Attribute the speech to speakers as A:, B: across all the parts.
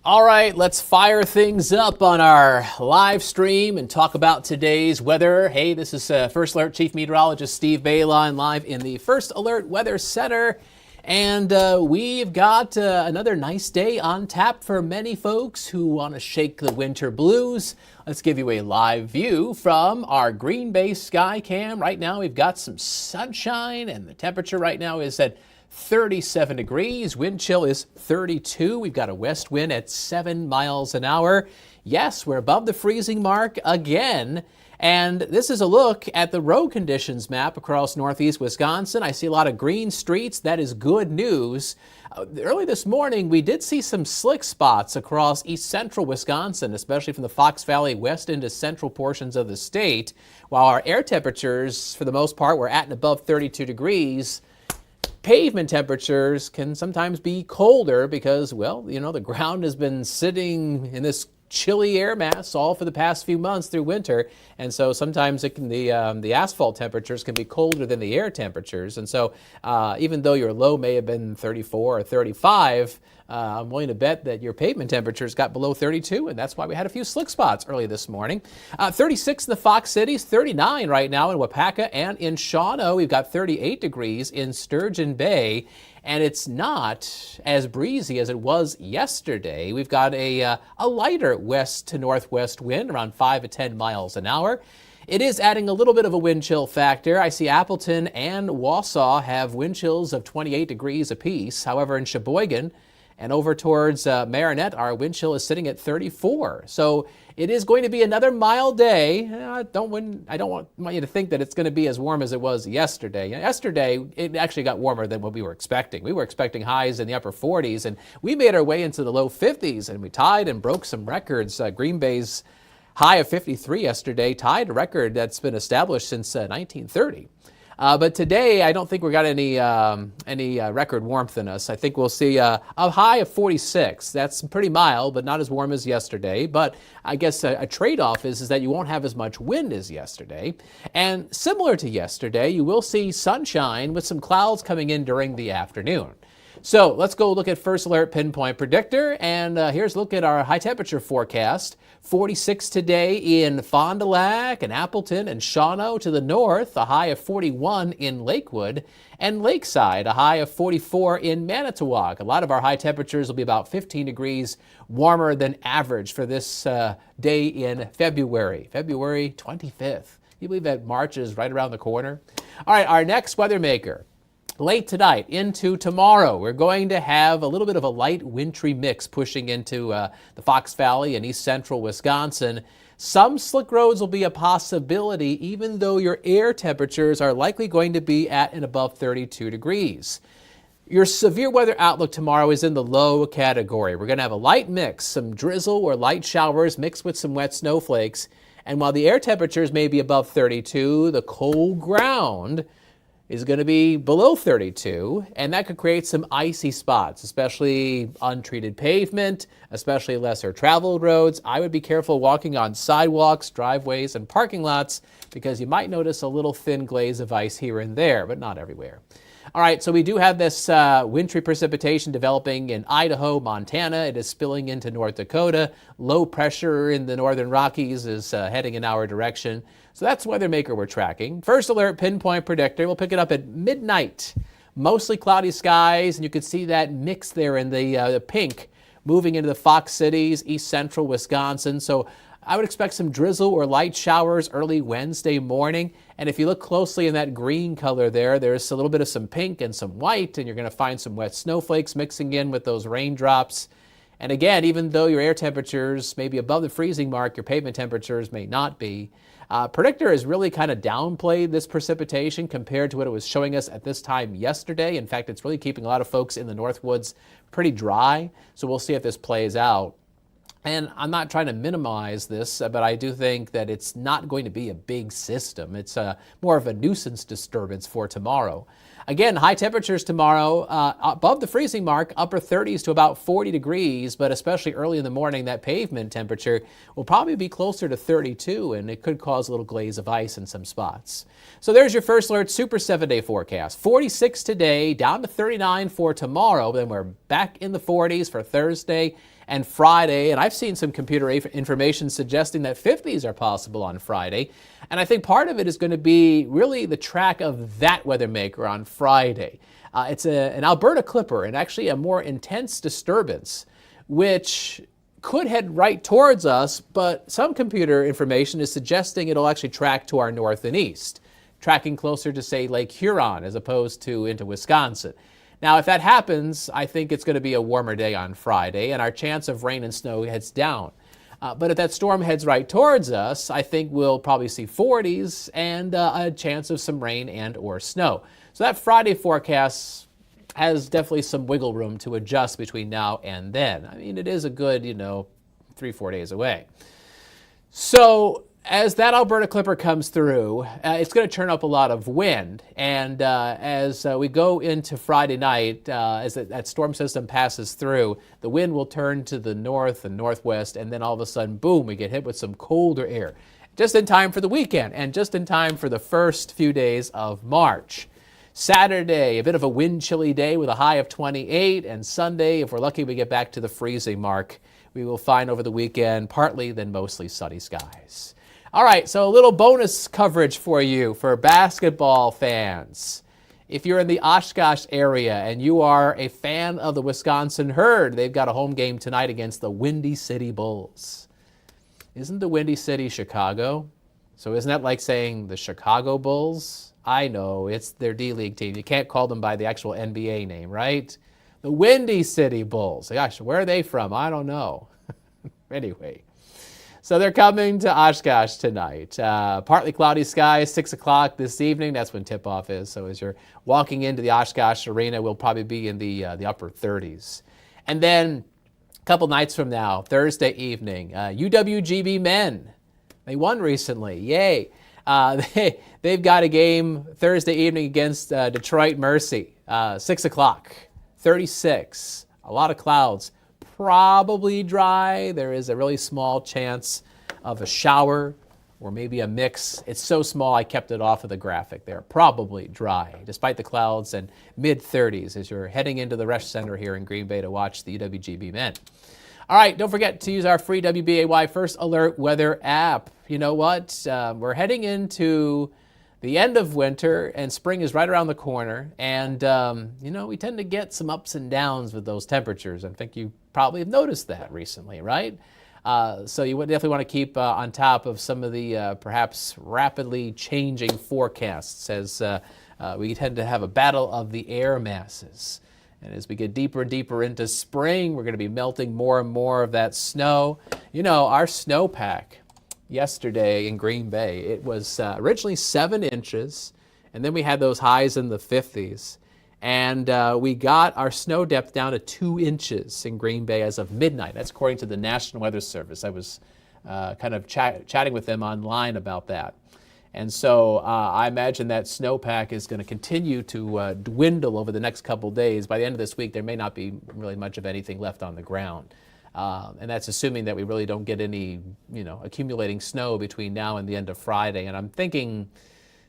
A: All right, let's fire things up on our live stream and talk about today's weather. Hey, this is First Alert Chief Meteorologist Steve Beylon live in the First Alert Weather Center. And we've got another nice day on tap for many folks who want to shake the winter blues. Let's give you a live view from our Green Bay sky cam. Right now we've got some sunshine and the temperature right now is at 37 degrees. Wind chill is 32. We've got a west wind at 7 miles an hour. Yes, we're above the freezing mark again. And this is a look at the road conditions map across northeast Wisconsin. I see a lot of green streets. That is good news. Early this morning, we did see some slick spots across east central Wisconsin, especially from the Fox Valley west into central portions of the state. While our air temperatures, for the most part, were at and above 32 degrees, pavement temperatures can sometimes be colder because, well, you know, the ground has been sitting in this chilly air mass all for the past few months through winter, and so sometimes the asphalt temperatures can be colder than the air temperatures, and so even though your low may have been 34 or 35, I'm willing to bet that your pavement temperatures got below 32, and that's why we had a few slick spots early this morning. 36 in the Fox Cities, 39 right now in Wapaka and in Shawano. We've got 38 degrees in Sturgeon Bay, and it's not as breezy as it was yesterday. We've got a lighter west to northwest wind, around 5 to 10 miles an hour. It is adding a little bit of a wind chill factor. I see Appleton and Wausau have wind chills of 28 degrees apiece. However, in Sheboygan and over towards Marinette, our wind chill is sitting at 34. So it is going to be another mild day. I don't want you to think that it's going to be as warm as it was yesterday. Yesterday, it actually got warmer than what we were expecting. We were expecting highs in the upper 40s, and we made our way into the low 50s, and we tied and broke some records. Green Bay's high of 53 yesterday tied a record that's been established since 1930. But today, I don't think we got any record warmth in us. I think we'll see a high of 46. That's pretty mild, but not as warm as yesterday. But I guess a trade-off is that you won't have as much wind as yesterday. And similar to yesterday, you will see sunshine with some clouds coming in during the afternoon. So let's go look at First Alert Pinpoint Predictor, and here's a look at our high temperature forecast. 46 today in Fond du Lac and Appleton and Shawano to the north, a high of 41 in Lakewood, and Lakeside, a high of 44 in Manitowoc. A lot of our high temperatures will be about 15 degrees warmer than average for this day in February 25th. Can you believe that March is right around the corner? All right, our next weather maker. Late tonight into tomorrow, we're going to have a little bit of a light wintry mix pushing into the Fox Valley and east central Wisconsin. Some slick roads will be a possibility, even though your air temperatures are likely going to be at and above 32 degrees. Your severe weather outlook tomorrow is in the low category. We're going to have a light mix, some drizzle or light showers mixed with some wet snowflakes. And while the air temperatures may be above 32, the cold ground is going to be below 32, and that could create some icy spots, especially untreated pavement, especially lesser traveled roads. I would be careful walking on sidewalks, driveways, and parking lots because you might notice a little thin glaze of ice here and there, but not everywhere. All right, so we do have this wintry precipitation developing in Idaho, Montana. It is spilling into North Dakota. Low pressure in the northern Rockies is heading in our direction. So that's Weather Maker we're tracking. First Alert Pinpoint Predictor. We'll pick it up at midnight. Mostly cloudy skies, and you can see that mix there in the pink moving into the Fox Cities, east central Wisconsin. So I would expect some drizzle or light showers early Wednesday morning. And if you look closely in that green color there, there's a little bit of some pink and some white, and you're going to find some wet snowflakes mixing in with those raindrops. And again, even though your air temperatures may be above the freezing mark, your pavement temperatures may not be. Predictor has really kind of downplayed this precipitation compared to what it was showing us at this time yesterday. In fact, it's really keeping a lot of folks in the Northwoods pretty dry. So we'll see if this plays out. And I'm not trying to minimize this, but I do think that it's not going to be a big system. It's more of a nuisance disturbance for tomorrow. Again, high temperatures tomorrow, above the freezing mark, upper 30s to about 40 degrees, but especially early in the morning, that pavement temperature will probably be closer to 32, and it could cause a little glaze of ice in some spots. So there's your First Alert Super 7-day forecast. 46 today, down to 39 for tomorrow, then we're back in the 40s for Thursday, and Friday. And I've seen some computer information suggesting that 50s are possible on Friday. And I think part of it is going to be really the track of that weather maker on Friday. It's an Alberta clipper and actually a more intense disturbance, which could head right towards us, but some computer information is suggesting it'll actually track to our north and east, tracking closer to, say, Lake Huron as opposed to into Wisconsin. Now, if that happens, I think it's going to be a warmer day on Friday, and our chance of rain and snow heads down. But if that storm heads right towards us, I think we'll probably see 40s and a chance of some rain and or snow. So that Friday forecast has definitely some wiggle room to adjust between now and then. I mean, it is a good, 3-4 days away. So as that Alberta clipper comes through, it's going to turn up a lot of wind. And as we go into Friday night, as that storm system passes through, the wind will turn to the north and northwest, and then all of a sudden, boom, we get hit with some colder air. Just in time for the weekend, and just in time for the first few days of March. Saturday, a bit of a wind chilly day with a high of 28, and Sunday, if we're lucky, we get back to the freezing mark. We will find over the weekend partly, then mostly sunny skies. All right, so a little bonus coverage for you for basketball fans. If you're in the Oshkosh area and you are a fan of the Wisconsin Herd, they've got a home game tonight against the Windy City Bulls. Isn't the Windy City Chicago? So isn't that like saying the Chicago Bulls? I know, it's their D-League team. You can't call them by the actual NBA name, right? The Windy City Bulls. Gosh, where are they from? I don't know. Anyway, so they're coming to Oshkosh tonight. Partly cloudy skies, 6 o'clock this evening. That's when tip-off is. So as you're walking into the Oshkosh Arena, we'll probably be in the upper 30s. And then a couple nights from now, Thursday evening, UWGB men. They won recently. Yay. They've got a game Thursday evening against Detroit Mercy, 6 o'clock, 36. A lot of clouds, probably dry. There is a really small chance of a shower or maybe a mix. It's so small I kept it off of the graphic there. Probably dry, despite the clouds, and mid-30s as you're heading into the Resch Center here in Green Bay to watch the UWGB men. All right, don't forget to use our free WBAY First Alert weather app. You know what? We're heading into the end of winter, and spring is right around the corner. And, we tend to get some ups and downs with those temperatures. I think you probably have noticed that recently, right? So you would definitely want to keep on top of some of the perhaps rapidly changing forecasts as we tend to have a battle of the air masses. And as we get deeper and deeper into spring, we're going to be melting more and more of that snow. Our snowpack yesterday in Green Bay, it was originally 7 inches, and then we had those highs in the 50s. And we got our snow depth down to 2 inches in Green Bay as of midnight. That's according to the National Weather Service. I was kind of chatting with them online about that. And so I imagine that snowpack is going to continue to dwindle over the next couple days. By the end of this week, there may not be really much of anything left on the ground. And that's assuming that we really don't get any, accumulating snow between now and the end of Friday. And I'm thinking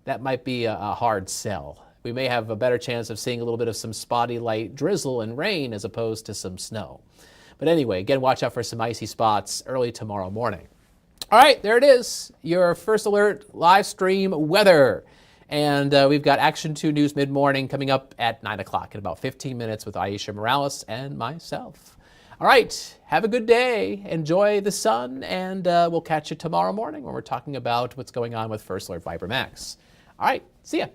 A: that might be a hard sell. We may have a better chance of seeing a little bit of some spotty light drizzle and rain as opposed to some snow. But anyway, again, watch out for some icy spots early tomorrow morning. All right, there it is, your First Alert live stream weather. And we've got Action 2 News mid-morning coming up at 9 o'clock in about 15 minutes with Aisha Morales and myself. All right, have a good day, enjoy the sun, and we'll catch you tomorrow morning when we're talking about what's going on with First Alert Viper Max. All right, see ya.